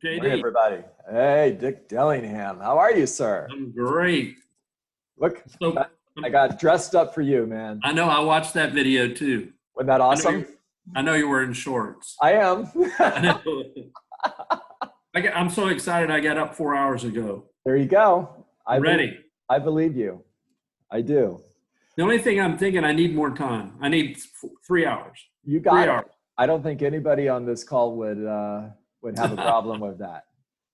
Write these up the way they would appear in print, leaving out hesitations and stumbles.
Morning, JD, everybody. Hey, Dick Dillingham. How are you, sir? I'm great. Look, So I got dressed up for you, man. I know I watched that video too. Wasn't that awesome? I know you're wearing shorts. I am. I know. I'm so excited. I got up 4 hours ago. There you go. Ready. I believe you. I do. The only thing I'm thinking, I need more time. I need 3 hours. You got 3 it. hours. I don't think anybody on this call would have a problem with that.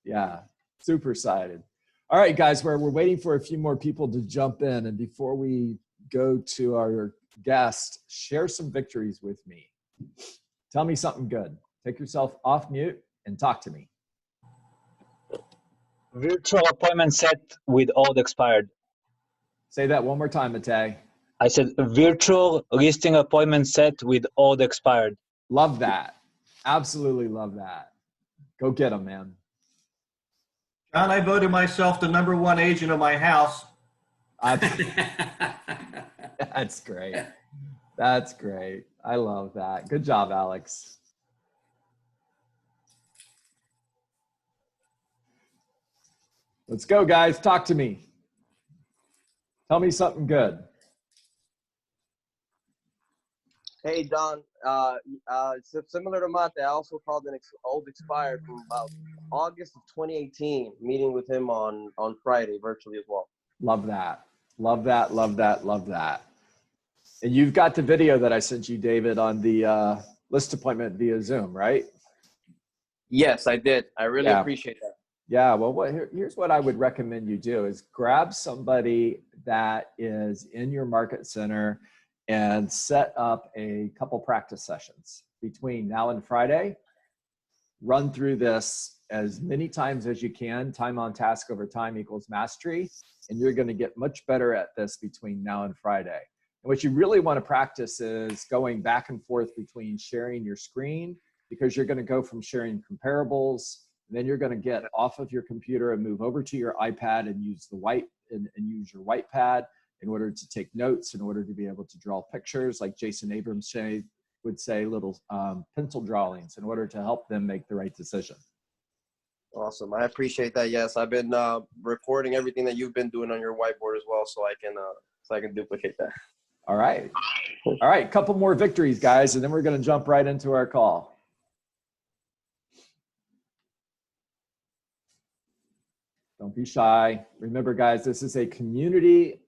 Yeah, super excited. All right, guys, we're waiting for a few more people to jump in. And before we go to our guest, share some victories with me. Tell me something good. Take yourself off mute and talk to me. Virtual appointment set with old expired. Say that one more time, Matej. I said virtual listing appointment set with old expired. Love that. Absolutely love that. Go get them, man. John, I voted myself the #1 agent of my house. That's great. That's great. I love that. Good job, Alex. Let's go, guys. Talk to me. Tell me something good. Hey, Don. Similar to Mate, I also called an old expired from about August of 2018, meeting with him on Friday, virtually as well. Love that. Love that, love that, love that. And you've got the video that I sent you, David, on the list appointment via Zoom, right? Yes, I did. I really appreciate that. Yeah, well, here's what I would recommend you do is grab somebody that is in your market center and set up a couple practice sessions between now and Friday. Run through this as many times as you can. Time on task over time equals mastery. And you're going to get much better at this between now and Friday. And what you really want to practice is going back and forth between sharing your screen, because you're going to go from sharing comparables, and then you're going to get off of your computer and move over to your iPad and use and use your white pad in order to take notes, in order to be able to draw pictures, like Jason Abrams would say, little pencil drawings, in order to help them make the right decision. Awesome. I appreciate that. Yes, I've been recording everything that you've been doing on your whiteboard as well, so I can duplicate that. All right. All right. Couple more victories, guys, and then we're going to jump right into our call. Don't be shy. Remember, guys, this is a community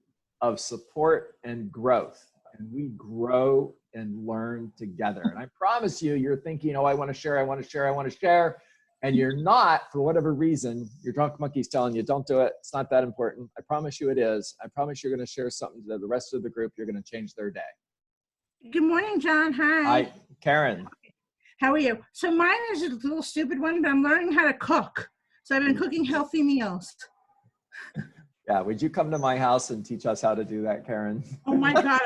of support and growth, and we grow and learn together. And I promise you, you're thinking, oh, I want to share, I want to share, I want to share. And you're not, for whatever reason, your drunk monkey's telling you, don't do it. It's not that important. I promise you it is. I promise you're going to share something to the rest of the group. You're going to change their day. Good morning, John. Hi. Hi, Karen. How are you? So mine is a little stupid one, but I'm learning how to cook. So I've been cooking healthy meals. Yeah, would you come to my house and teach us how to do that, Karen? Oh my God.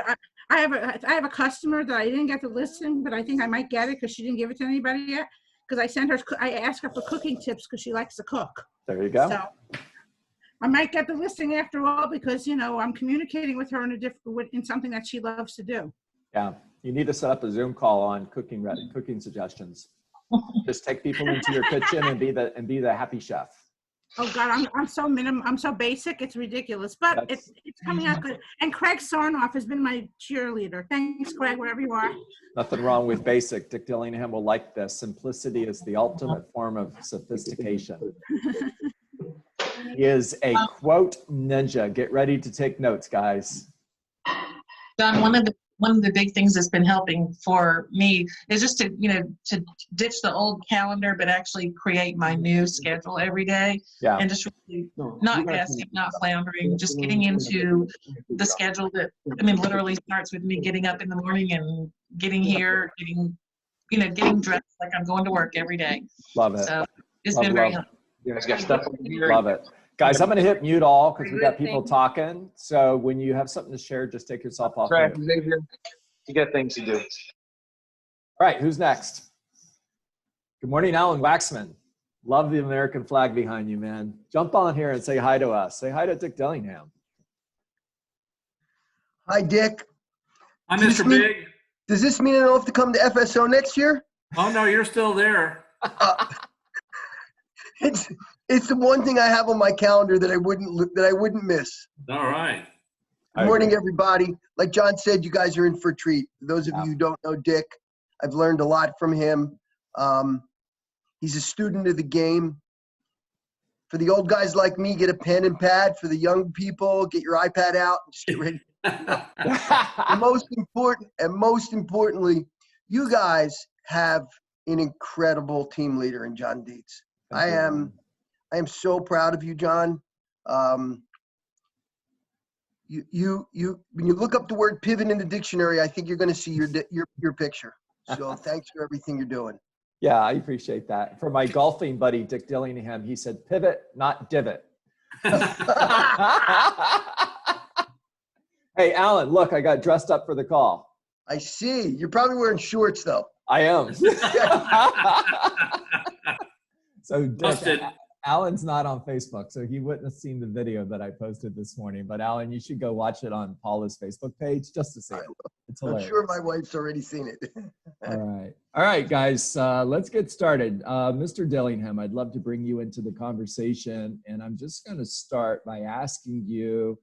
I have a customer that I didn't get the listing, but I think I might get it because she didn't give it to anybody yet. Because I asked her for cooking tips because she likes to cook. There you go. So I might get the listing after all because, you know, I'm communicating with her in something that she loves to do. Yeah, you need to set up a Zoom call on cooking suggestions. Just take people into your kitchen and be the happy chef. Oh God, I'm so I'm so basic. It's ridiculous, but it's coming out good. And Craig Sarnoff has been my cheerleader. Thanks, Craig, wherever you are. Nothing wrong with basic. Dick Dillingham will like this. Simplicity is the ultimate form of sophistication. He is a quote ninja. Get ready to take notes, guys. Don, one of the big things that's been helping for me is just to ditch the old calendar, but actually create my new schedule every day. Yeah. And just really not guessing, not floundering, just getting into the schedule that, literally starts with me getting up in the morning and getting here, getting dressed like I'm going to work every day. Love it. So it's been very helpful. You guys got stuff over here. Love it. Guys, I'm going to hit mute all because we got people talking. So when you have something to share, just take yourself off mute. Xavier, you got things to do. All right, who's next? Good morning, Alan Waxman. Love the American flag behind you, man. Jump on here and say hi to us. Say hi to Dick Dillingham. Hi, Dick. Hi, Mr. Big. Does this mean I don't have to come to FSO next year? Oh, no, you're still there. It's the one thing I have on my calendar that I wouldn't miss. All right. Good morning, everybody. Like John said, you guys are in for a treat. For those of you who don't know Dick, I've learned a lot from him. He's a student of the game. For the old guys like me, get a pen and pad. For the young people, get your iPad out and just get ready. And most importantly, you guys have an incredible team leader in John Dietz. I am so proud of you, John. You when you look up the word pivot in the dictionary, I think you're going to see your picture. So thanks for everything you're doing. Yeah, I appreciate that. For my golfing buddy, Dick Dillingham, he said, pivot, not divot. Hey, Alan, look, I got dressed up for the call. I see. You're probably wearing shorts, though. I am. So Dick, Busted. Alan's not on Facebook, so he wouldn't have seen the video that I posted this morning. But Alan, you should go watch it on Paula's Facebook page just to see it. It's I'm hilarious. sure my wife's already seen it. All right, guys, let's get started. Mr. Dillingham, I'd love to bring you into the conversation, and I'm just going to start by asking you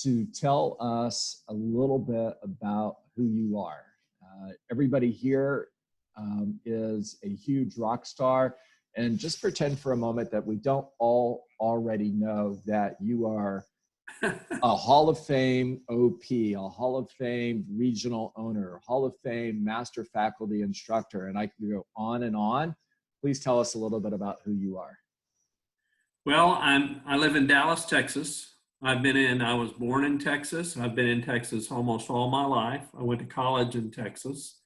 to tell us a little bit about who you are. Everybody here is a huge rock star, and just pretend for a moment that we don't all already know that you are a Hall of Fame OP, a Hall of Fame regional owner, Hall of Fame master faculty instructor, and I can go on and on. Please tell us a little bit about who you are. Well, I live in Dallas, Texas. I was born in Texas. I've been in Texas almost all my life. I went to college in Texas.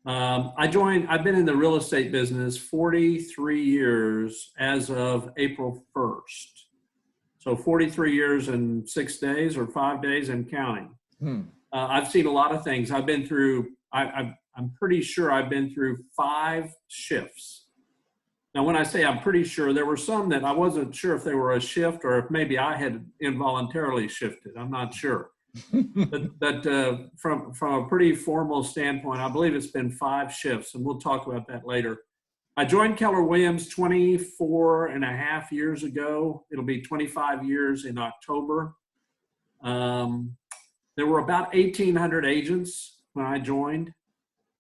I've been in the real estate business 43 years as of April 1st. So 43 years and 6 days or 5 days and counting. I've seen a lot of things. I'm pretty sure I've been through 5 shifts. Now, when I say I'm pretty sure, there were some that I wasn't sure if they were a shift or if maybe I had involuntarily shifted. I'm not sure. but from a pretty formal standpoint, I believe it's been 5 shifts, and we'll talk about that later. I joined Keller Williams 24 and a half years ago. It'll be 25 years in October. There were about 1,800 agents when I joined.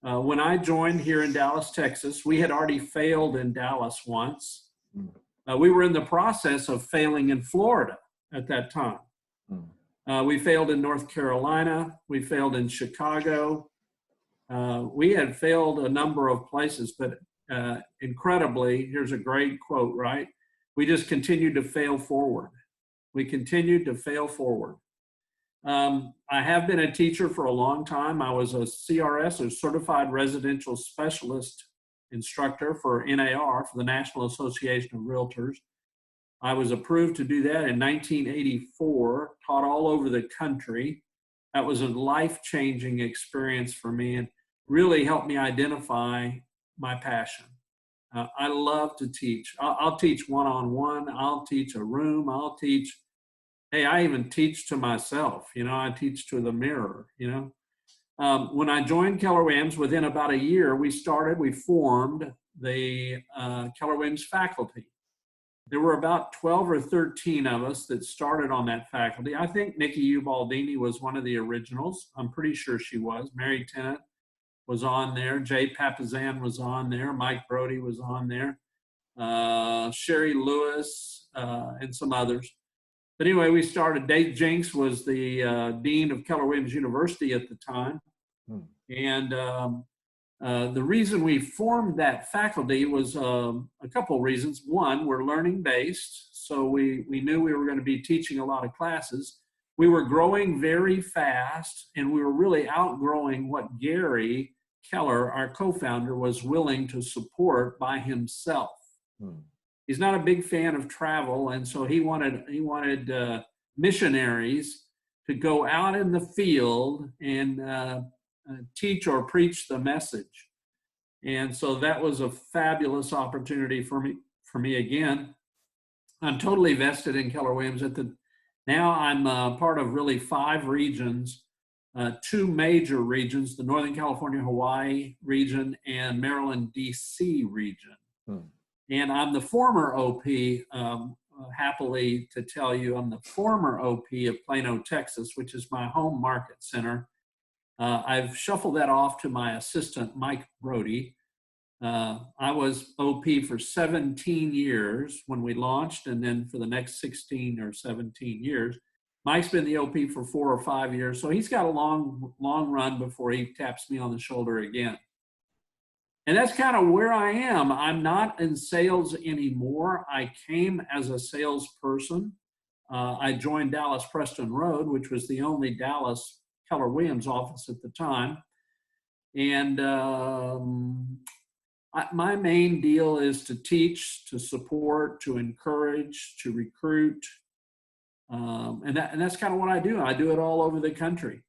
When I joined here in Dallas, Texas, we had already failed in Dallas once. We were in the process of failing in Florida at that time. We failed in North Carolina. We failed in Chicago. We had failed a number of places, but incredibly, here's a great quote, right? We just continued to fail forward. We continued to fail forward. I have been a teacher for a long time. I was a CRS, or Certified Residential Specialist instructor for NAR, for the National Association of Realtors. I was approved to do that in 1984, taught all over the country. That was a life-changing experience for me and really helped me identify my passion. I love to teach. I'll teach one-on-one. I'll teach a room. I'll teach. Hey, I even teach to myself. I teach to the mirror. When I joined Keller Williams, within about a year, we formed the Keller Williams faculty. There were about 12 or 13 of us that started on that faculty. I think Nikki Ubaldini was one of the originals. I'm pretty sure she was. Mary Tennant was on there. Jay Papazan was on there. Mike Brody was on there. Sherry Lewis and some others. But anyway, we started. Dave Jenks was the dean of Keller Williams University at the time. And the reason we formed that faculty was a couple reasons. One, we're learning based. So we knew we were going to be teaching a lot of classes. We were growing very fast, and we were really outgrowing what Gary Keller, our co-founder, was willing to support by himself. He's not a big fan of travel, and so he wanted missionaries to go out in the field and teach or preach the message. And so that was a fabulous opportunity for me again. I'm totally vested in Keller Williams. Now I'm part of really 5 regions, 2 major regions, the Northern California, Hawaii region and Maryland, DC region. And I'm the former OP, happily to tell you, I'm the former OP of Plano, Texas, which is my home market center. I've shuffled that off to my assistant, Mike Brody. I was OP for 17 years when we launched, and then for the next 16 or 17 years. Mike's been the OP for 4 or 5 years, so he's got a long run before he taps me on the shoulder again. And that's kind of where I am. I'm not in sales anymore. I came as a salesperson. I joined Dallas Preston Road, which was the only Dallas Keller Williams office at the time. And my main deal is to teach, to support, to encourage, to recruit. And that's kind of what I do. I do it all over the country.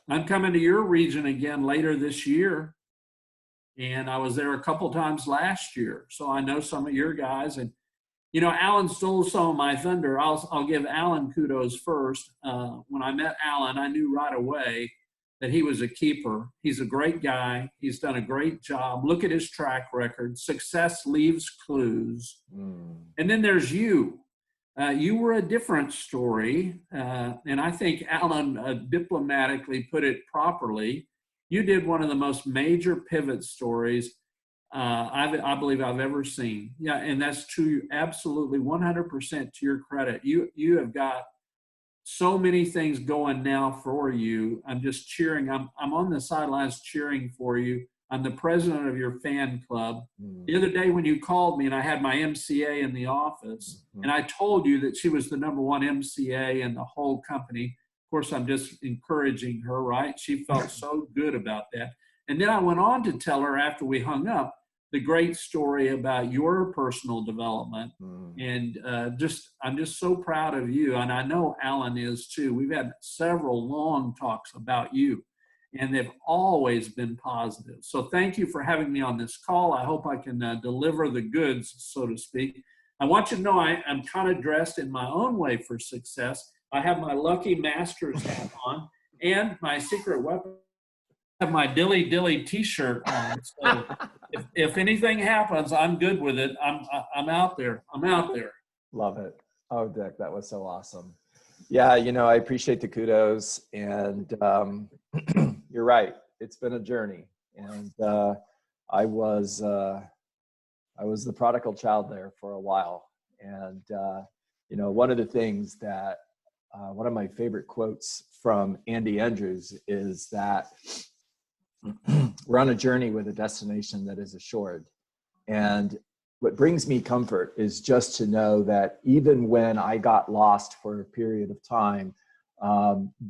I'm coming to your region again later this year. And I was there a couple times last year. So I know some of your guys. And, you know, Alan stole some of my thunder. I'll give Alan kudos first. When I met Alan, I knew right away that he was a keeper. He's a great guy. He's done a great job. Look at his track record. Success leaves clues. And then there's you. You were a different story. And I think Alan diplomatically put it properly. You did one of the most major pivot stories I believe I've ever seen. Yeah, and that's true, absolutely 100% to your credit. You have got so many things going now for you. I'm just cheering. I'm on the sidelines cheering for you. I'm the president of your fan club. The other day when you called me and I had my MCA in the office, and I told you that she was the #1 MCA in the whole company. Of course, I'm just encouraging her, right? She felt so good about that. And then I went on to tell her after we hung up the great story about your personal development. And I'm just so proud of you. And I know Alan is too. We've had several long talks about you, and they've always been positive. So thank you for having me on this call. I hope I can deliver the goods, so to speak. I want you to know I'm kind of dressed in my own way for success. I have my Lucky Masters hat on and my secret weapon. I have my Dilly Dilly t-shirt on. So if anything happens, I'm good with it. I'm out there. I'm out there. Love it. Oh, Dick, that was so awesome. Yeah, you know, I appreciate the kudos, and you're right. It's been a journey, and I was the prodigal child there for a while. And you know, one of the things that one of my favorite quotes from Andy Andrews is that we're on a journey with a destination that is assured. And what brings me comfort is just to know that even when I got lost for a period of time,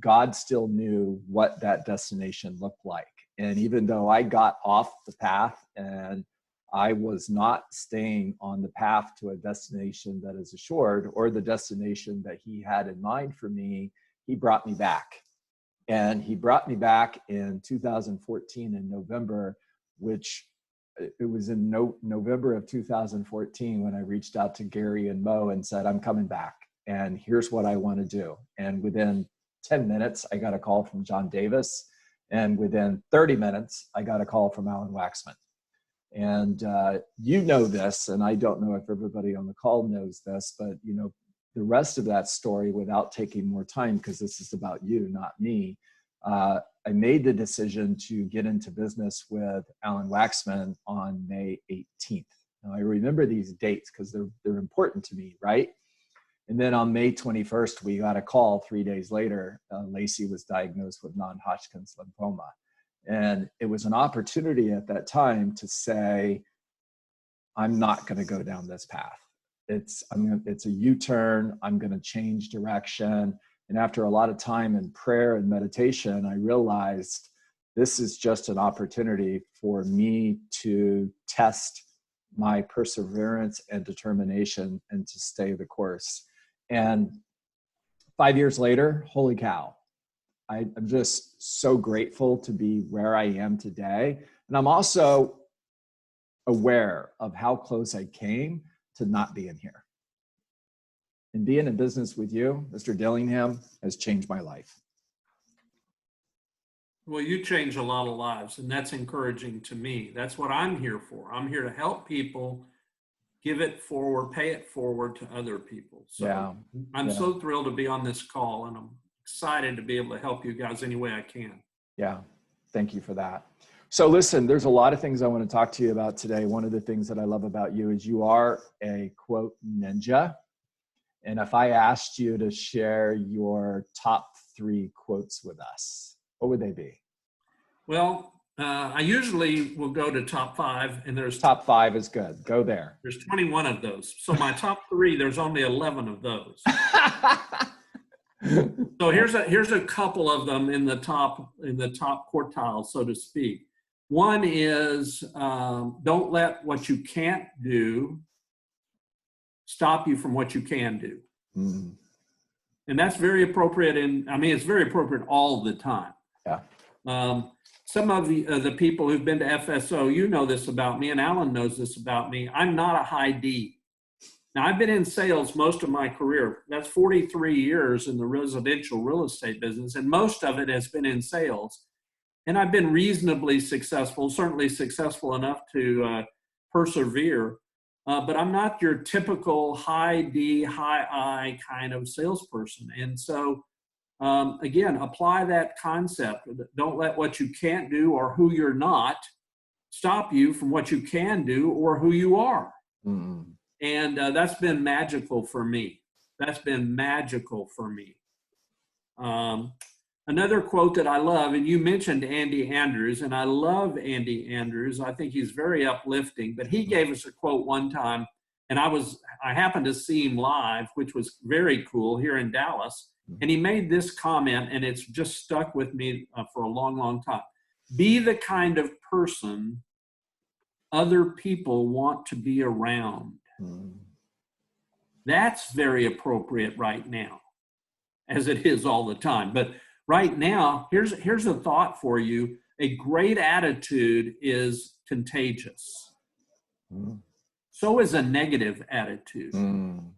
God still knew what that destination looked like. And even though I got off the path and I was not staying on the path to a destination that is assured, or the destination that he had in mind for me, he brought me back. And he brought me back in 2014 in November, which it was in November of 2014 when I reached out to Gary and Mo and said, I'm coming back and here's what I want to do. And within 10 minutes, I got a call from John Davis. And within 30 minutes, I got a call from Alan Waxman. And you know this, and I don't know if everybody on the call knows this, but you know, the rest of that story, without taking more time, because this is about you, not me, I made the decision to get into business with Alan Waxman on May 18th. Now I remember these dates because they're important to me, right? And then on May 21st, we got a call 3 days later. Lacey was diagnosed with non-Hodgkin's lymphoma. And it was an opportunity at that time to say, I'm not going to go down this path. It's a U-turn. I'm going to change direction. And after a lot of time in prayer and meditation, I realized this is just an opportunity for me to test my perseverance and determination and to stay the course. And 5 years later, holy cow, I'm just so grateful to be where I am today. And I'm also aware of how close I came to not being here. And being in business with you, Mr. Dillingham, has changed my life. Well, you change a lot of lives, and that's encouraging to me. That's what I'm here for. I'm here to help people give it forward, pay it forward to other people. So Yeah. I'm Yeah. so thrilled to be on this call, and I'm excited to be able to help you guys any way I can. Yeah, thank you for that. So listen, there's a lot of things I want to talk to you about today. One of the things that I love about you is you are a quote ninja. And if I asked you to share your top 3 quotes with us, what would they be? Well, I usually will go to top 5, and there's Top 5 is good. Go there. there's 21 of those. So my top 3, there's only 11 of those. So here's a couple of them in the top quartile, so to speak. One is don't let what you can't do stop you from what you can do. Mm. And that's very appropriate. It's very appropriate all the time. Yeah. Some of the people who've been to FSO, you know this about me, and Alan knows this about me. I'm not a high D. Now, I've been in sales most of my career. That's 43 years in the residential real estate business, and most of it has been in sales. And I've been reasonably successful, certainly successful enough to persevere. But I'm not your typical high D, high I kind of salesperson. And so, again, apply that concept. Don't let what you can't do or who you're not stop you from what you can do or who you are. Mm. And that's been magical for me. That's been magical for me. Another quote that I love, and you mentioned Andy Andrews, and I love Andy Andrews. I think he's very uplifting, but he gave us a quote one time, and I happened to see him live, which was very cool here in Dallas. And he made this comment, and it's just stuck with me for a long, long time. Be the kind of person other people want to be around. Mm. That's very appropriate right now, as it is all the time. But right now, here's a thought for you. A great attitude is contagious. Mm. So is a negative attitude. Mm.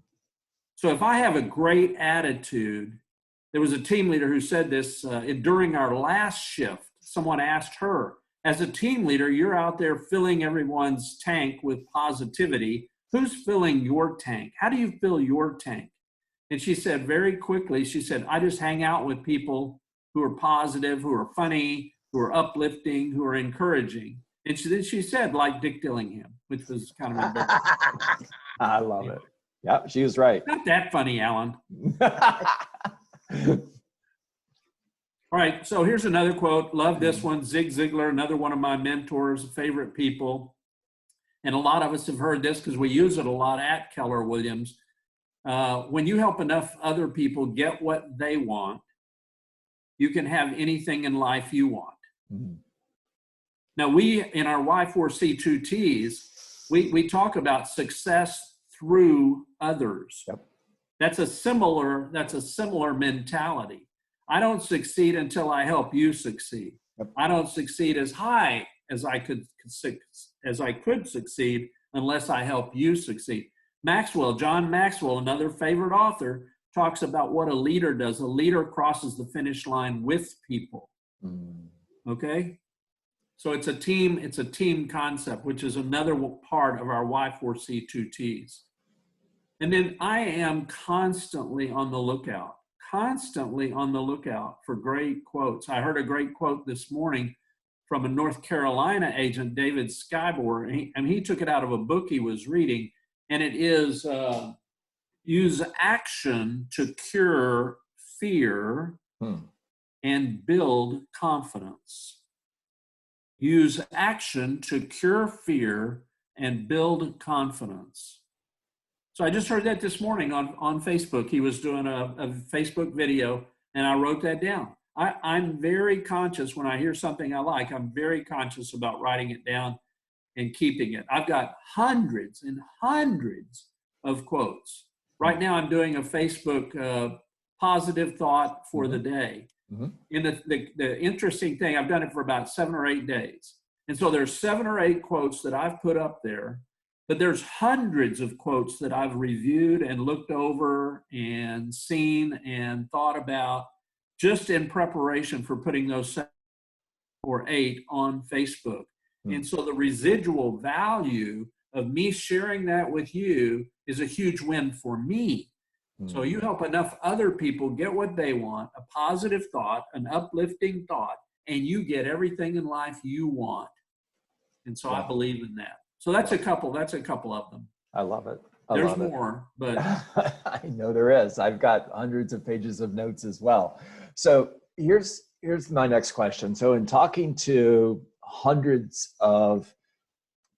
So if I have a great attitude, there was a team leader who said this during our last shift. Someone asked her, as a team leader, you're out there filling everyone's tank with positivity. Who's filling your tank? How do you fill your tank? And she said very quickly, she said, I just hang out with people who are positive, who are funny, who are uplifting, who are encouraging. And then she said, like Dick Dillingham, which was kind of embarrassing. I love it. Yeah, she was right. Not that funny, Alan. All right, so here's another quote. Love this one. Zig Ziglar, another one of my mentors, favorite people. And a lot of us have heard this because we use it a lot at Keller Williams. When you help enough other people get what they want, you can have anything in life you want. Mm-hmm. Now, we, in our Y4C2Ts, we talk about success through others. Yep. That's a similar mentality. I don't succeed until I help you succeed. Yep. I don't succeed as high as I could succeed unless I help you succeed. John Maxwell, another favorite author, talks about what a leader does. A leader crosses the finish line with people. Mm. Okay? So it's a team concept, which is another part of our Y4C2Ts. And then I am constantly on the lookout for great quotes. I heard a great quote this morning from a North Carolina agent, David Skybor, and he took it out of a book he was reading, and it is use action to cure fear and build confidence. Use action to cure fear and build confidence. So I just heard that this morning on Facebook. He was doing a Facebook video, and I wrote that down. I'm very conscious when I hear something I like. I'm very conscious about writing it down and keeping it. I've got hundreds and hundreds of quotes. Right now I'm doing a Facebook positive thought for the day. Mm-hmm. And the interesting thing, I've done it for about 7 or 8 days. And so there's 7 or 8 quotes that I've put up there, but there's hundreds of quotes that I've reviewed and looked over and seen and thought about just in preparation for putting those 7 or 8 on Facebook. Mm-hmm. And so the residual value of me sharing that with you is a huge win for me. So you help enough other people get what they want, a positive thought, an uplifting thought, and you get everything in life you want. And so I believe in that. So that's a couple of them. I love it. There's more, but I know there is. I've got hundreds of pages of notes as well. So here's my next question. So in talking to hundreds of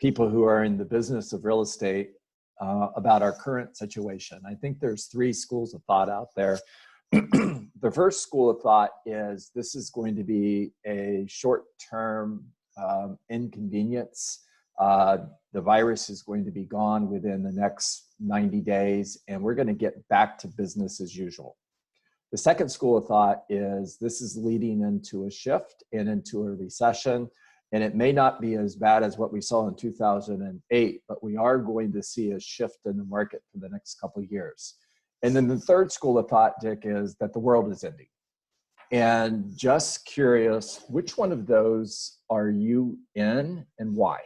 people who are in the business of real estate about our current situation, I think there's three schools of thought out there. The first school of thought is this is going to be a short-term inconvenience. The virus is going to be gone within the next 90 days, and we're going to get back to business as usual. The second school of thought is this is leading into a shift and into a recession, and it may not be as bad as what we saw in 2008, but we are going to see a shift in the market for the next couple of years. And then the third school of thought, Dick, is that the world is ending. And just curious, which one of those are you in and why?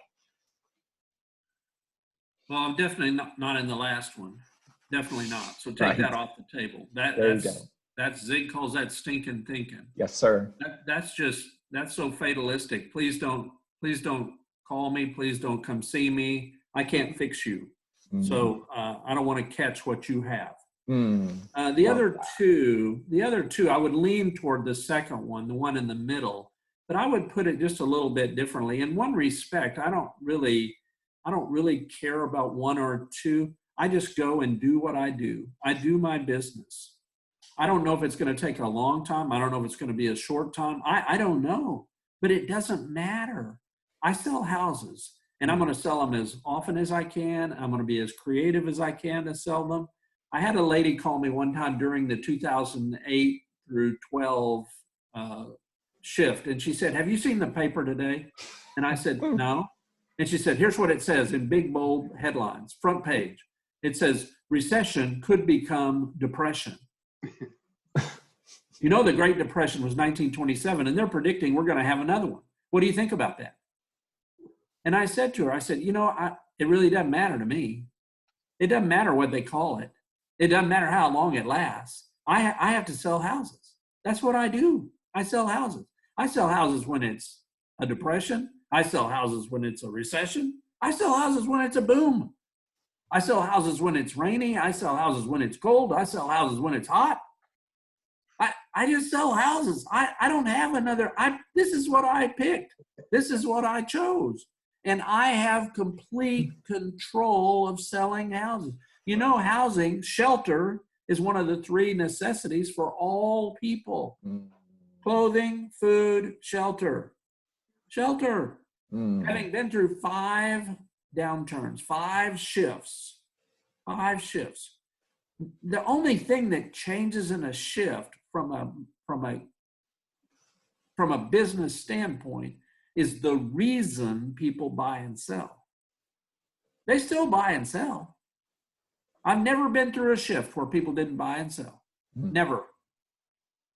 well, I'm definitely not in the last one. Definitely not. So take that off the table. That's Zig calls that stinking thinking. Yes, sir. That's so fatalistic. Please don't call me. Please don't come see me. I can't fix you. So I don't want to catch what you have. The other two, I would lean toward the second one, the one in the middle, but I would put it just a little bit differently. In one respect, I don't really care about one or two. I just go and do what I do. I do my business. I don't know if it's going to take a long time. I don't know if it's going to be a short time. I don't know, but it doesn't matter. I sell houses, and I'm going to sell them as often as I can. I'm going to be as creative as I can to sell them. I had a lady call me one time during the 2008 through 12 shift, and she said, "Have you seen the paper today?" And I said, "No." And she said, "Here's what it says in big, bold headlines, front page. It says, recession could become depression." You know, the Great Depression was 1927, and they're predicting we're going to have another one. What do you think about that? And I said to her, it really doesn't matter to me. It doesn't matter what they call it. It doesn't matter how long it lasts. I have to sell houses. That's what I do. I sell houses. I sell houses when it's a depression. I sell houses when it's a recession. I sell houses when it's a boom. I sell houses when it's rainy. I sell houses when it's cold. I sell houses when it's hot. I just sell houses. I don't have another. This is what I picked. This is what I chose. And I have complete control of selling houses. You know, housing, shelter is one of the three necessities for all people. Clothing, food, shelter. Shelter. Having been through 5 downturns, 5 shifts. The only thing that changes in a shift from a business standpoint is the reason people buy and sell. They still buy and sell. I've never been through a shift where people didn't buy and sell. Never.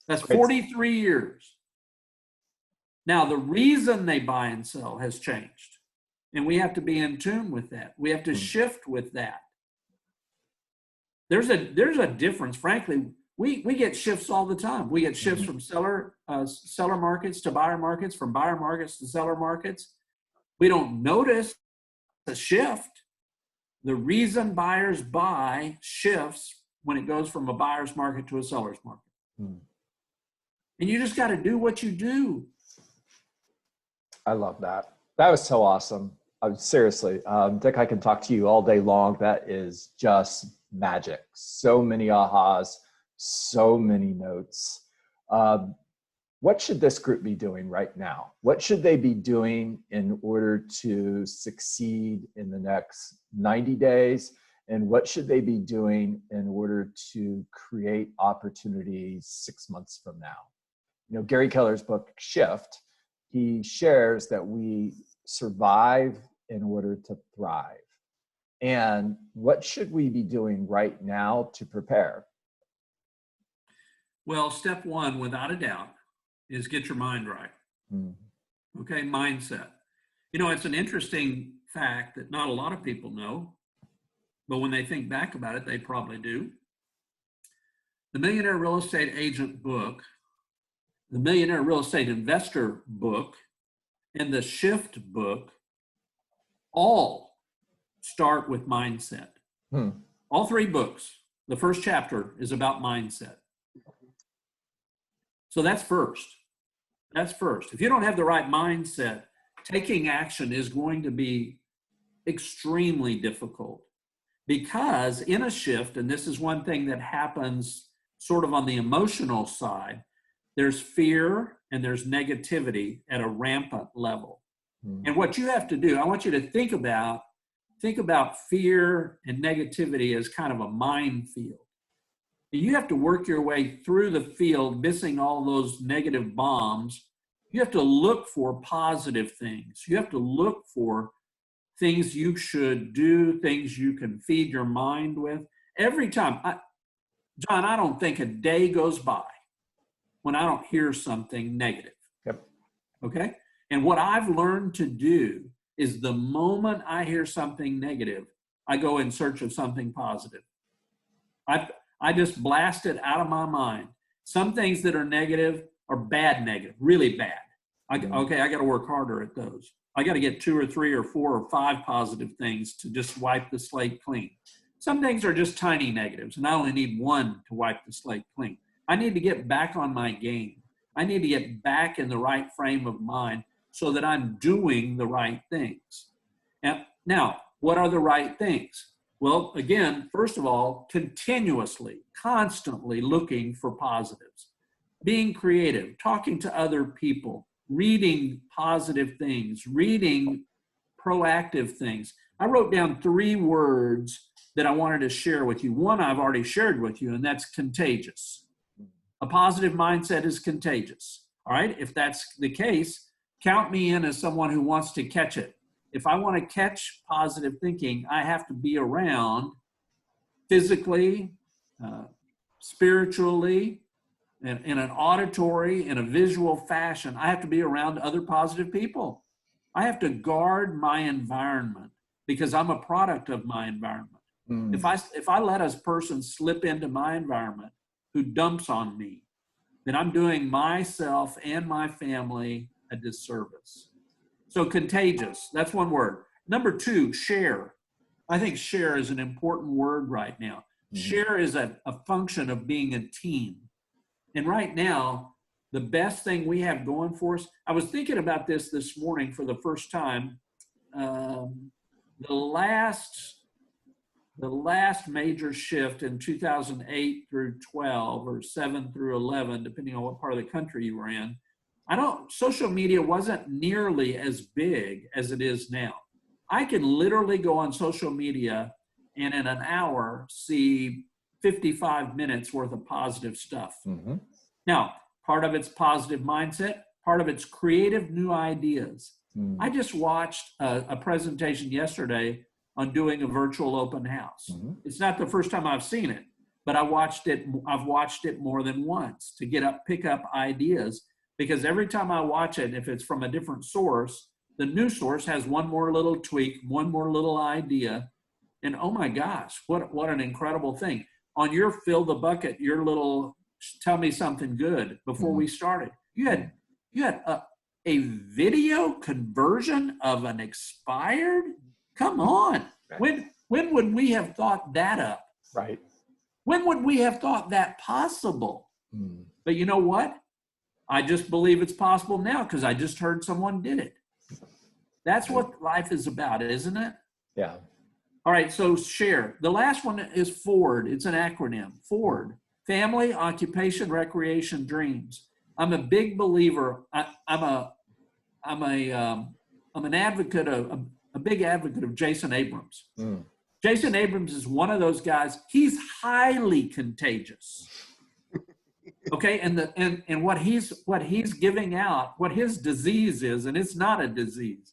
That's 43 years. Now, the reason they buy and sell has changed. And we have to be in tune with that. We have to shift with that. There's a difference. Frankly, we get shifts all the time. We get shifts from seller markets to buyer markets, from buyer markets to seller markets. We don't notice a shift. The reason buyers buy shifts when it goes from a buyer's market to a seller's market. And you just got to do what you do. I love that. That was so awesome. Seriously, Dick, I can talk to you all day long. That is just magic. So many ahas, so many notes. What should this group be doing right now? What should they be doing in order to succeed in the next 90 days? And what should they be doing in order to create opportunities 6 months from now? You know, Gary Keller's book, Shift, he shares that we survive in order to thrive. And what should we be doing right now to prepare? Well, step one, without a doubt, is get your mind right. Okay, mindset. You know, it's an interesting fact that not a lot of people know, but when they think back about it, they probably do. The Millionaire Real Estate Agent book, the Millionaire Real Estate Investor book, and the Shift book all start with mindset. All three books, the first chapter is about mindset. So that's first. That's first. If you don't have the right mindset, taking action is going to be extremely difficult, because in a shift, and this is one thing that happens sort of on the emotional side, there's fear and there's negativity at a rampant level. And what you have to do, I want you to think about fear and negativity as kind of a minefield. You have to work your way through the field, missing all those negative bombs. You have to look for positive things. You have to look for things you should do, things you can feed your mind with. Every time, John, I don't think a day goes by when I don't hear something negative. Yep. Okay? And what I've learned to do is the moment I hear something negative, I go in search of something positive. I just blast it out of my mind. Some things that are negative are bad negative, really bad. Okay, I got to work harder at those. I got to get 2 or 3 or 4 or 5 positive things to just wipe the slate clean. Some things are just tiny negatives, and I only need 1 to wipe the slate clean. I need to get back on my game. I need to get back in the right frame of mind so that I'm doing the right things. And now, what are the right things? Well, again, first of all, continuously, constantly looking for positives, being creative, talking to other people, reading positive things, reading proactive things. I wrote down 3 words that I wanted to share with you. One I've already shared with you, and that's contagious. A positive mindset is contagious. All right, if that's the case, count me in as someone who wants to catch it. If I want to catch positive thinking, I have to be around physically, spiritually, in an auditory, in a visual fashion. I have to be around other positive people. I have to guard my environment because I'm a product of my environment. If I let a person slip into my environment who dumps on me, then I'm doing myself and my family a disservice. So contagious, that's one word. Number 2, share. I think share is an important word right now. Share is a function of being a team. And right now, the best thing we have going for us, I was thinking about this morning for the first time. The last major shift in 2008 through 12 or 7 through 11, depending on what part of the country you were in, social media wasn't nearly as big as it is now. I can literally go on social media and in an hour see 55 minutes worth of positive stuff. Now, part of it's positive mindset, part of it's creative new ideas. I just watched a presentation yesterday on doing a virtual open house. It's not the first time I've seen it, but I've watched it more than once to pick up ideas, because every time I watch it, if it's from a different source, the new source has one more little tweak, one more little idea. And oh my gosh, what an incredible thing. On your fill the bucket, your little tell me something good before we started, you had a video conversion of an expired? Come on. When would we have thought that up? Right. When would we have thought that possible? But you know what? I just believe it's possible now because I just heard someone did it. That's what life is about, isn't it? Yeah. All right, so share. The last one is FORD. It's an acronym. FORD. Family, Occupation, Recreation, Dreams. I'm a big believer. I'm an advocate of a big advocate of Jason Abrams. Jason Abrams is one of those guys. He's highly contagious. Okay, and what he's giving out, what his disease is, and it's not a disease.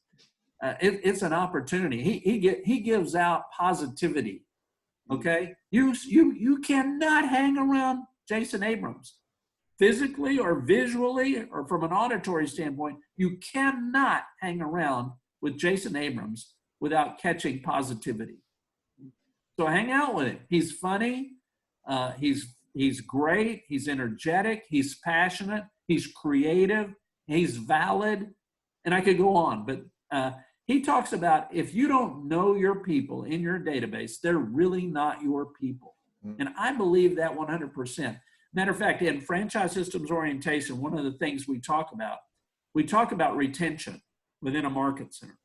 It's an opportunity. He gives out positivity. Okay, you cannot hang around Jason Abrams, physically or visually or from an auditory standpoint. You cannot hang around with Jason Abrams without catching positivity. So hang out with him. He's funny. He's great. He's energetic. He's passionate. He's creative. He's valid. And I could go on, but he talks about if you don't know your people in your database, they're really not your people. And I believe that 100%. Matter of fact, in franchise systems orientation, one of the things we talk about retention within a market center.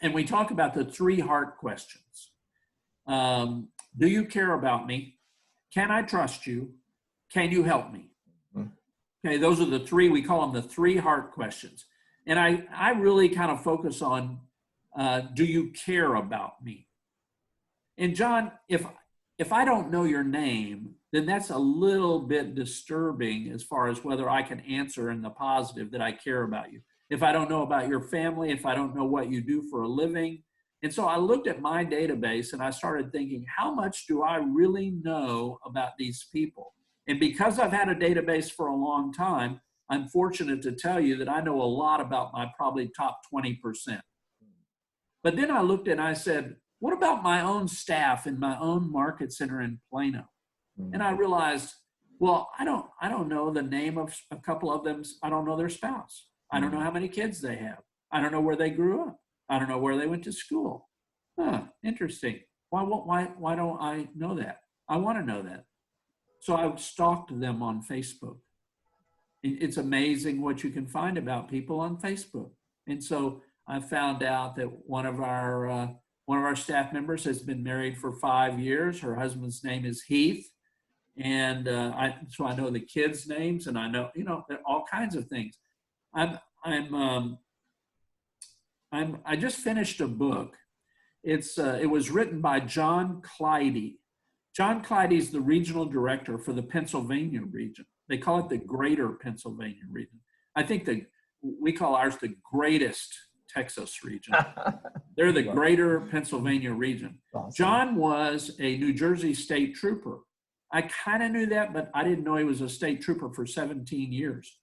And we talk about the 3 heart questions. Do you care about me? Can I trust you? Can you help me? Okay, those are the 3, we call them the 3 heart questions. And I really kind of focus on, do you care about me? And John, if I don't know your name, then that's a little bit disturbing as far as whether I can answer in the positive that I care about you. If I don't know about your family, if I don't know what you do for a living. And so I looked at my database and I started thinking, how much do I really know about these people? And because I've had a database for a long time, I'm fortunate to tell you that I know a lot about my probably top 20%. But then I looked and I said, what about my own staff in my own market center in Plano? And I realized, well, I don't know the name of a couple of them. I don't know their spouse. I don't know how many kids they have. I don't know where they grew up. I don't know where they went to school. Interesting. Why don't I know that? I want to know that. So I stalked them on Facebook. It's amazing what you can find about people on Facebook. And so I found out that one of our staff members has been married for 5 years. Her husband's name is Heath. And so I know the kids' names, and I know, all kinds of things. I just finished a book. It was written by John Clyde. John Clyde is the regional director for the Pennsylvania region. They call it the Greater Pennsylvania region. I think we call ours the greatest Texas region. They're the Greater Pennsylvania region. Awesome. John was a New Jersey state trooper. I kind of knew that, but I didn't know he was a state trooper for 17 years.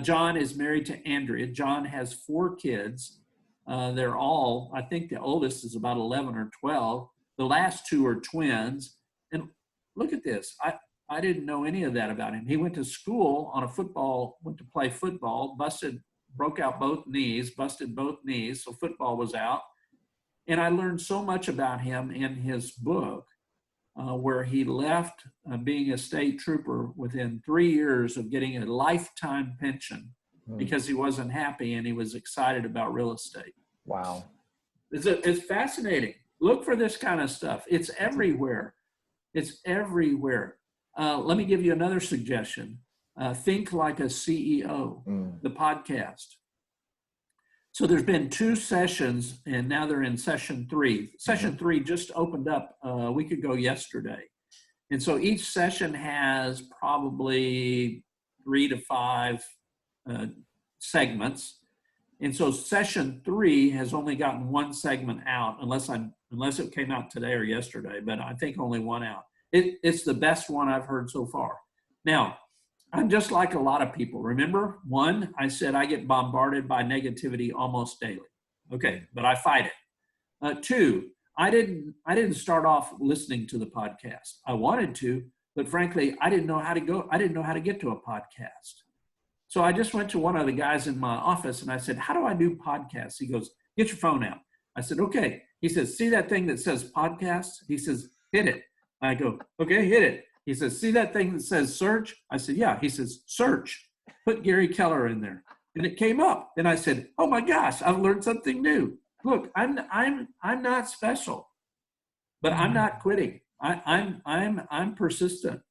John is married to Andrea. John has 4 kids. They're all, I think the oldest is about 11 or 12. The last 2 are twins. And look at this. I didn't know any of that about him. He went to school went to play football, broke out both knees, busted both knees, so football was out. And I learned so much about him in his book, where he left being a state trooper within 3 years of getting a lifetime pension because he wasn't happy and he was excited about real estate. Wow. It's fascinating. Look for this kind of stuff. It's everywhere. It's everywhere. Let me give you another suggestion. Think Like a CEO, the podcast. So there's been 2 sessions, and now they're in session 3. Session 3 just opened up a week ago yesterday. And so each session has probably 3 to 5 segments. And so session 3 has only gotten 1 segment out, unless it came out today or yesterday, but I think only 1 out. It's the best one I've heard so far. Now, I'm just like a lot of people. Remember, 1, I said I get bombarded by negativity almost daily. Okay, but I fight it. 2, I didn't start off listening to the podcast. I wanted to, but frankly, I didn't know how to get to a podcast. So I just went to one of the guys in my office and I said, how do I do podcasts? He goes, get your phone out. I said, okay. He says, see that thing that says podcast? He says, hit it. I go, okay, hit it. He says, see that thing that says search? I said, yeah. He says, search. Put Gary Keller in there. And it came up. And I said, oh my gosh, I've learned something new. Look, I'm not special, but I'm not quitting. I'm persistent,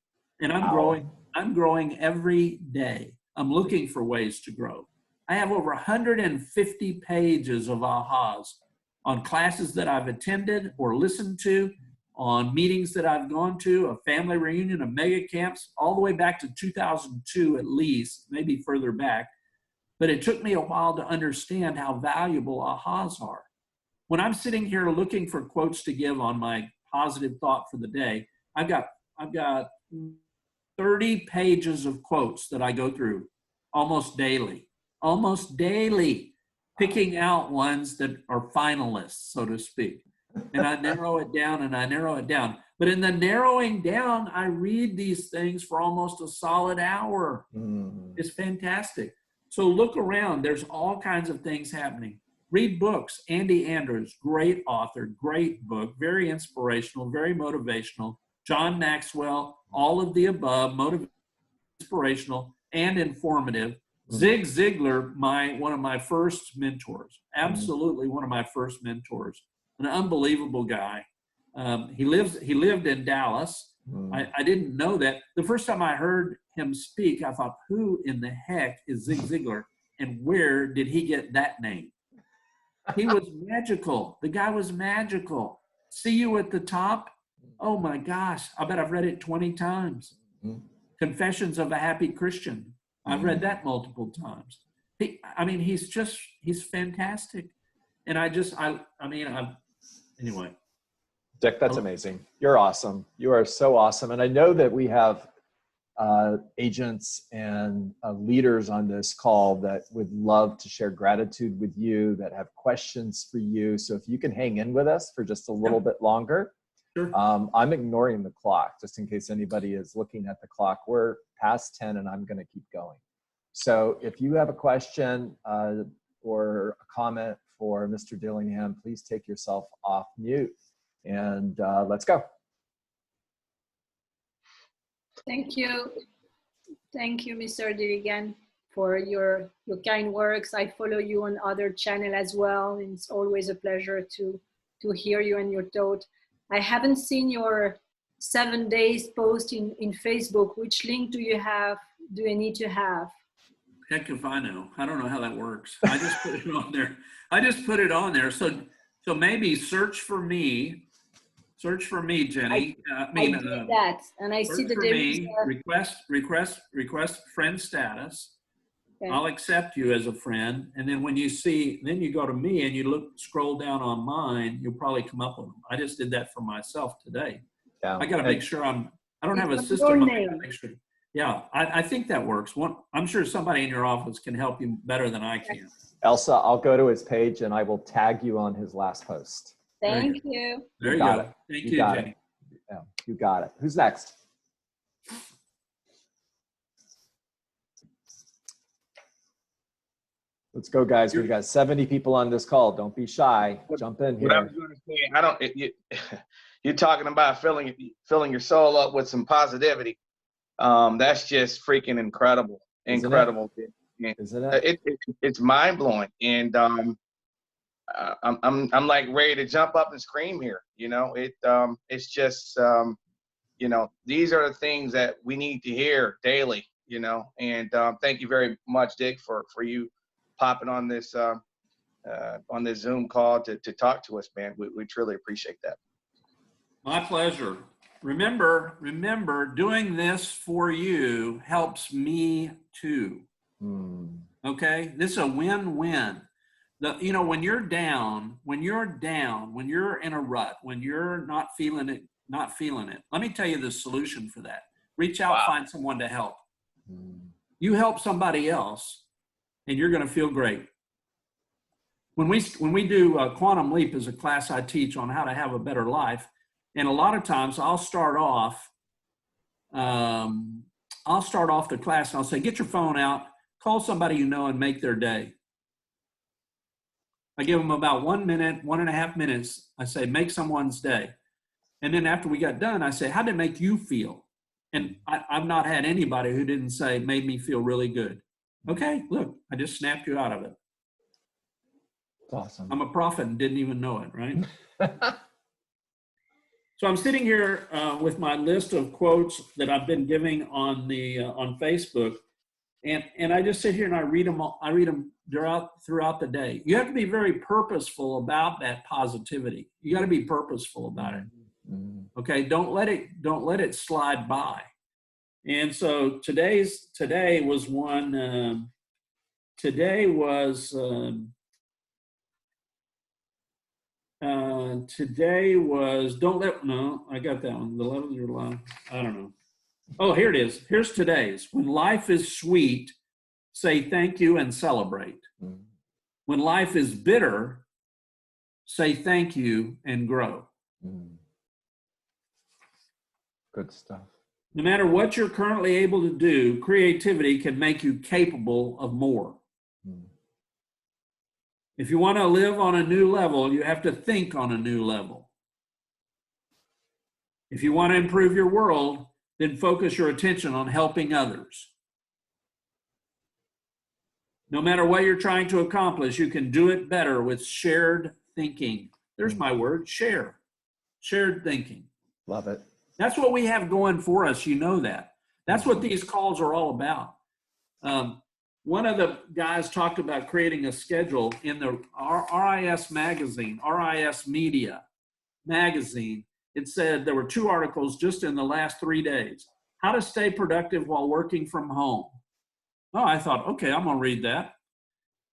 and I'm growing. I'm growing every day. I'm looking for ways to grow. I have over 150 pages of ahas on classes that I've attended or listened to, on meetings that I've gone to, a family reunion, a mega camps, all the way back to 2002 at least, maybe further back. But it took me a while to understand how valuable ahas are. When I'm sitting here looking for quotes to give on my positive thought for the day, I've got 30 pages of quotes that I go through almost daily. picking out ones that are finalists, so to speak. And I narrow it down and I narrow it down. But in the narrowing down, I read these things for almost a solid hour. It's fantastic. So look around. There's all kinds of things happening. Read books. Andy Andrews, great author, great book, very inspirational, very motivational. John Maxwell, all of the above, inspirational and informative. Zig Ziglar, one of my first mentors, absolutely one of my first mentors, an unbelievable guy. He lived in Dallas. I didn't know that. The first time I heard him speak, I thought, who in the heck is Zig Ziglar and where did he get that name? He was magical. The guy was magical. See You at the Top. Oh my gosh. I bet I've read it 20 times. Confessions of a Happy Christian. I've read that multiple times. He's fantastic. And anyway. Dick, that's amazing. You're awesome. You are so awesome. And I know that we have agents and leaders on this call that would love to share gratitude with you, that have questions for you. So if you can hang in with us for just a little bit longer. Sure. I'm ignoring the clock just in case anybody is looking at the clock. We're past 10 and I'm going to keep going. So if you have a question or a comment for Mr. Dillingham, please take yourself off mute and let's go. Thank you. Thank you, Mr. Dillingham, for your kind words. I follow you on other channel as well. And it's always a pleasure to hear you and your thought. I haven't seen your 7 days post in Facebook. Which link do you have? Do I need to have? Heck if I know. I don't know how that works. I just put it on there. So maybe search for me, Jenny. I did that, and I see the difference. Request friend status. Okay. I'll accept you as a friend, and then when you go to me and you scroll down on mine, you'll probably come up with them. I just did that for myself today. Yeah. I got to make sure I don't have a system. Make sure. Yeah, I think that works. I'm sure somebody in your office can help you better than I can. Elsa, I'll go to his page and I will tag you on his last post. Thank you. There you go. Thank you, Jenny. Yeah, you got it. Who's next? Let's go, guys. We've got 70 people on this call. Don't be shy. Jump in here. What I was going to say, you're talking about filling your soul up with some positivity. That's just freaking incredible. Incredible. Isn't it? It's mind blowing, and I'm like ready to jump up and scream here. It's just these are the things that we need to hear daily. And thank you very much, Dick, for you popping on this Zoom call to talk to us, man. We truly appreciate that. My pleasure. Remember, doing this for you helps me too. Okay, this is a win-win. When you're down, when you're in a rut, when you're not feeling it, let me tell you the solution for that. Reach out, find someone to help. You help somebody else, and you're going to feel great. When we do Quantum Leap as a class I teach on how to have a better life, and a lot of times I'll start off the class and I'll say, get your phone out, call somebody you know and make their day. I give them about 1 minute, 1.5 minutes. I say, make someone's day. And then after we got done, I say, how did it make you feel? And I've not had anybody who didn't say, made me feel really good. Okay, look, I just snapped you out of it. That's awesome. I'm a prophet and didn't even know it, right? So I'm sitting here with my list of quotes that I've been giving on Facebook, and I just sit here and I read them throughout the day. You have to be very purposeful about that positivity. You got to be purposeful about it. Okay, don't let it slide by. And so today was one. Today was I got that one. The 11th or 11th. I don't know. Oh, here it is. Here's today's. When life is sweet, say thank you and celebrate. When life is bitter, say thank you and grow. Good stuff. No matter what you're currently able to do, creativity can make you capable of more. If you want to live on a new level, you have to think on a new level. If you want to improve your world, then focus your attention on helping others. No matter what you're trying to accomplish, you can do it better with shared thinking. There's my word, share. Shared thinking. Love it. That's what we have going for us. You know that. That's what these calls are all about. One of the guys talked about creating a schedule in the RIS magazine, RIS Media magazine. It said there were 2 articles just in the last 3 days. How to stay productive while working from home. Oh, I thought, okay, I'm going to read that.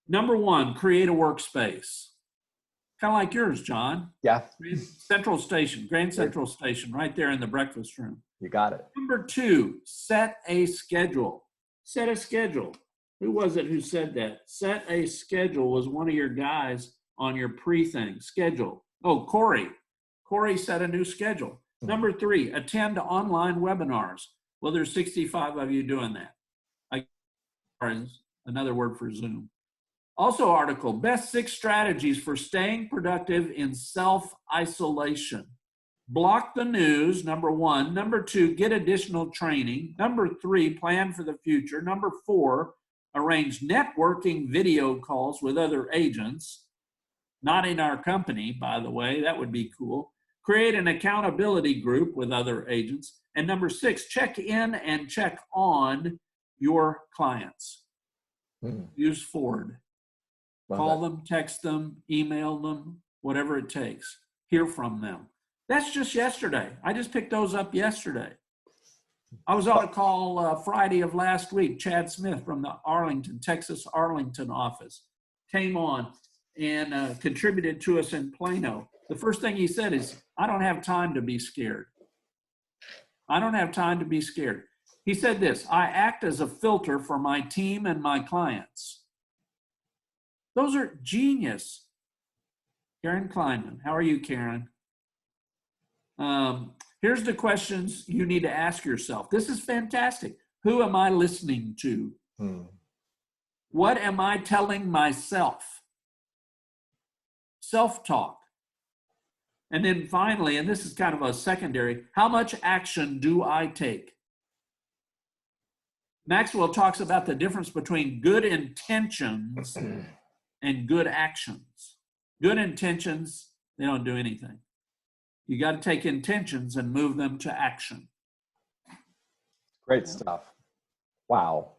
Number 1, create a workspace. Kind of like yours, John. Yeah. Grand Central Station, right there in the breakfast room. You got it. Number 2, set a schedule. Set a schedule. Who was it who said that? Set a schedule was one of your guys on your pre-thing. Schedule. Oh, Corey. Corey set a new schedule. Number 3, attend online webinars. Well, there's 65 of you doing that. Another word for Zoom. Also article, best 6 strategies for staying productive in self-isolation. Block the news, number 1. Number 2, get additional training. Number 3, plan for the future. Number 4, arrange networking video calls with other agents. Not in our company, by the way, that would be cool. Create an accountability group with other agents. And number 6, check in and check on your clients. Use Ford. Call them, text them, email them, whatever it takes. Hear from them. That's just yesterday. I just picked those up yesterday. I was on a call Friday of last week. Chad Smith from the Arlington, Texas Arlington office came on and contributed to us in Plano. The first thing he said is, I don't have time to be scared. I don't have time to be scared. He said this, I act as a filter for my team and my clients. Those are genius. Karen Kleinman. How are you, Karen? Here's the questions you need to ask yourself. This is fantastic. Who am I listening to? What am I telling myself? Self-talk. And then finally, and this is kind of a secondary, how much action do I take? Maxwell talks about the difference between good intentions and good actions. Good intentions, they don't do anything. You got to take intentions and move them to action. Great stuff. Wow.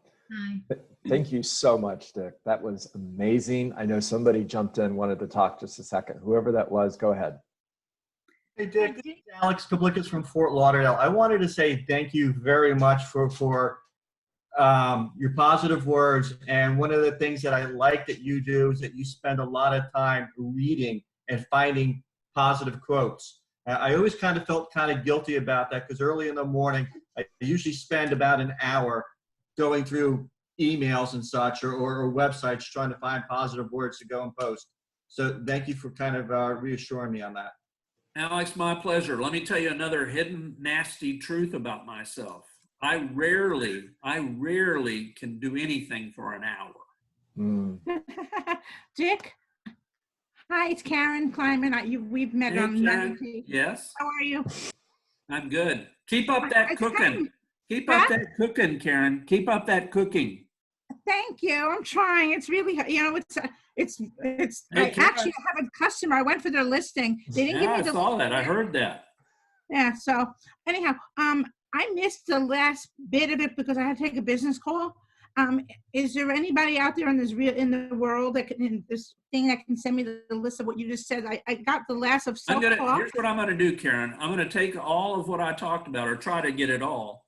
Thank you so much, Dick. That was amazing. I know somebody jumped in, wanted to talk just a second. Whoever that was, go ahead. Hey, Dick, this is Alex Kablikis from Fort Lauderdale. I wanted to say thank you very much for your positive words. And one of the things that I like that you do is that you spend a lot of time reading and finding positive quotes. I always kind of felt kind of guilty about that because early in the morning, I usually spend about an hour going through emails and such or websites trying to find positive words to go and post. So thank you for kind of reassuring me on that. Alex, my pleasure. Let me tell you another hidden nasty truth about myself. I rarely can do anything for an hour. Dick, hi, it's Karen Kleinman. We've met on Karen. Yes. How are you? I'm good. Keep up that cooking. Keep up that cooking, Karen. Keep up that cooking. Thank you. I'm trying. It's really, it's. Hey, actually have a customer. I went for their listing. They didn't give me I the. saw that. I heard that. Yeah. So anyhow, I missed the last bit of it because I had to take a business call. Is there anybody out there in the world that can, in this thing that can send me the list of what you just said? I got the last of self-talk. Here's what I'm going to do, Karen. I'm going to take all of what I talked about, or try to get it all.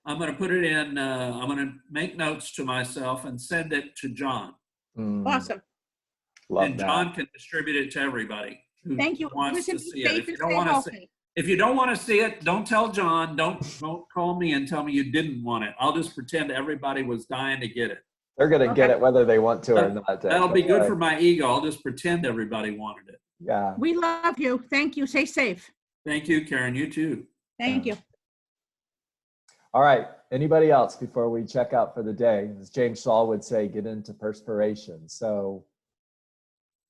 I'm going to put it in. I'm going to make notes to myself and send it to John. Awesome. Love John can distribute it to everybody who Thank you. wants to see it. If you don't want to see, if you don't want to see it, don't tell John. Don't call me and tell me you didn't want it. I'll just pretend everybody was dying to get it. They're going to get Okay. it whether they want to or not. That'll be good for my ego. I'll just pretend everybody wanted it. Yeah. We love you. Thank you. Stay safe. Thank you, Karen. You too. Thank you. All right. Anybody else before we check out for the day? As James Saul would say, get into perspiration. So,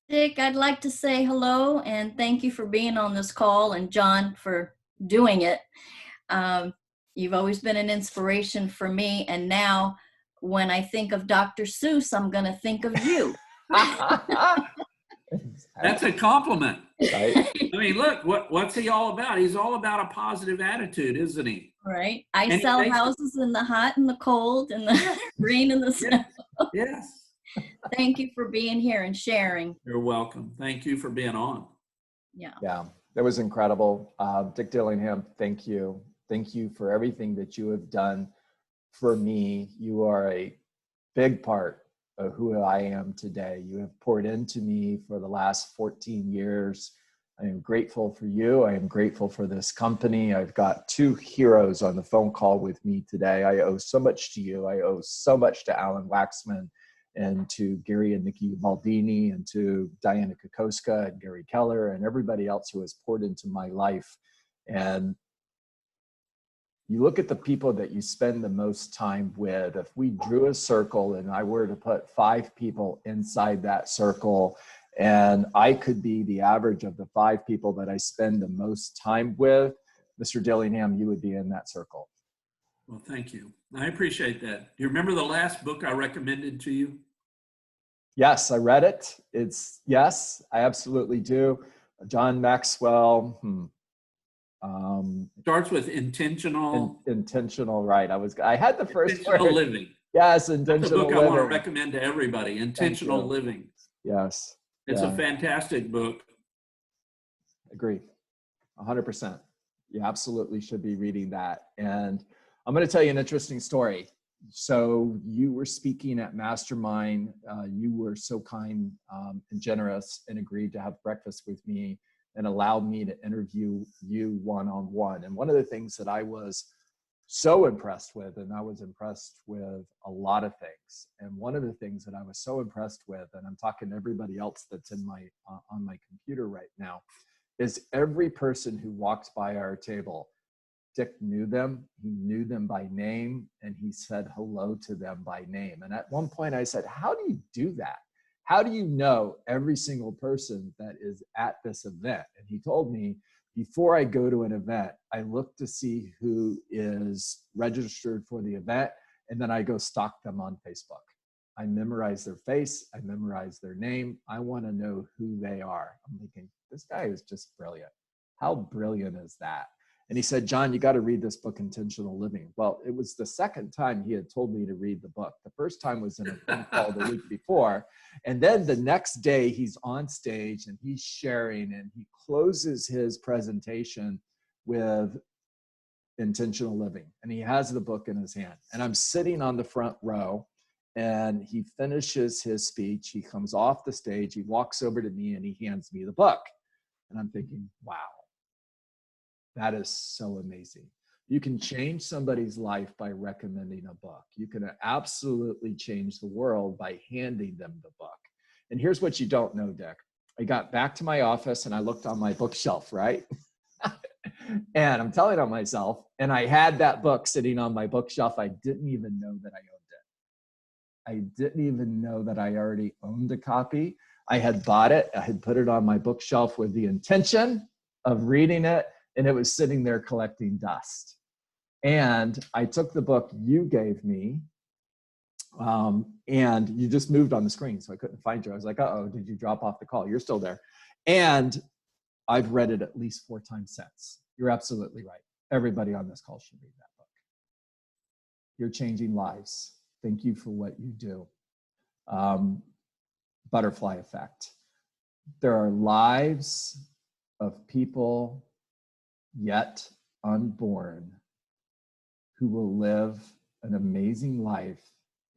Dick, I'd like to say hello and thank you for being on this call, and John for doing it. You've always been an inspiration for me, and now when I think of Dr. Seuss, I'm going to think of you. That's a compliment. right? I mean, look, what's he all about? He's all about a positive attitude, isn't he? Right? I And sell thanks- houses in the hot and the cold and the rain and the snow. Yes. Thank you for being here and sharing. You're welcome. Thank you for being on. Yeah. Yeah, that was incredible. Dick Dillingham, thank you. Thank you for everything that you have done for me. You are a big part of who I am today. You have poured into me for the last 14 years. I am grateful for you. I am grateful for this company. I've got two heroes on the phone call with me today. I owe so much to you. I owe so much to Alan Waxman and to Gary and Nikki Baldini and to Diana Kokoska and Gary Keller and everybody else who has poured into my life. And you look at the people that you spend the most time with. If we drew a circle and I were to put 5 people inside that circle, and I could be the average of the 5 people that I spend the most time with, Mr. Dillingham, you would be in that circle. Well, thank you. I appreciate that. Do you remember the last book I recommended to you? Yes, I read it. Yes, I absolutely do. John Maxwell. Starts with intentional. Intentional, right? I had the first Intentional word. living. Yes, That's a intentional book I want to living. recommend to everybody. Intentional you. living. Yes. It's yeah. a fantastic book. Agree. 100%. You absolutely should be reading that. And I'm going to tell you an interesting story. So you were speaking at Mastermind. You were so kind and generous and agreed to have breakfast with me and allowed me to interview you one-on-one. And one of the things that I was so impressed with, and I was impressed with a lot of things. And one of the things that I was so impressed with, and I'm talking to everybody else that's in my on my computer right now, is every person who walked by our table, Dick knew them, he knew them by name, and he said hello to them by name. And at one point I said, how do you do that? How do you know every single person that is at this event? And he told me, before I go to an event, I look to see who is registered for the event, and then I go stalk them on Facebook. I memorize their face, I memorize their name. I want to know who they are. I'm thinking, this guy is just brilliant. How brilliant is that? And he said, John, you got to read this book, Intentional Living. Well, it was the second time he had told me to read the book. The first time was in a phone call the week before. And then the next day he's on stage and he's sharing, and he closes his presentation with Intentional Living. And he has the book in his hand. And I'm sitting on the front row, and he finishes his speech. He comes off the stage, he walks over to me, and he hands me the book. And I'm thinking, wow. That is so amazing. You can change somebody's life by recommending a book. You can absolutely change the world by handing them the book. And here's what you don't know, Dick. I got back to my office and I looked on my bookshelf, right? And I'm telling on myself, and I had that book sitting on my bookshelf. I didn't even know that I owned it. I didn't even know that I already owned a copy. I had bought it. I had put it on my bookshelf with the intention of reading it. And it was sitting there collecting dust. And I took the book you gave me, and you just moved on the screen, so I couldn't find you. I was like, uh-oh, did you drop off the call? You're still there. And I've read it at least 4 times since. You're absolutely right. Everybody on this call should read that book. You're changing lives. Thank you for what you do. Butterfly effect. There are lives of people yet unborn who will live an amazing life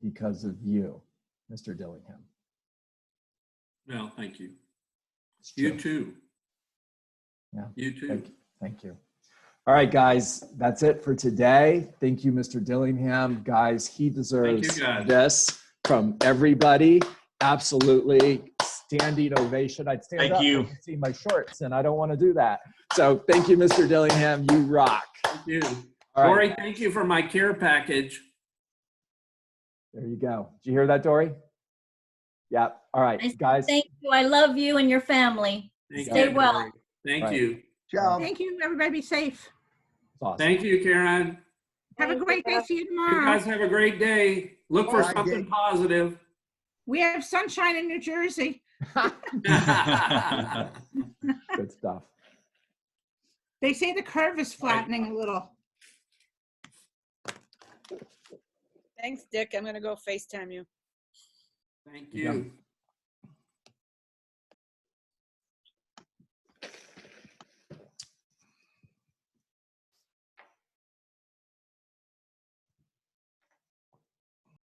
because of you, Mr. Dillingham. Well, thank you. It's You true. too. Yeah. You too. Thank you. All right, guys, that's it for today. Thank you, Mr. Dillingham. Guys, he deserves guys. this. from everybody. Absolutely standing ovation. I'd stand Thank up you. and see my shorts, and I don't want to do that. So thank you, Mr. Dillingham. You rock. Thank you. All right. Dory, thank you for my care package. There you go. Did you hear that, Dory? Yeah. All right, guys. Thank you. I love you and your family. Thank Stay you, well. Dory. Thank Right. you. Ciao. Thank you. Everybody be safe. It's awesome. Thank you, Karen. Have a great day. See you You tomorrow. guys have a great day. Look for Bye, something Dick. positive. We have sunshine in New Jersey. Good stuff. They say the curve is flattening a little. Thanks, Dick. I'm gonna go FaceTime you. Thank you.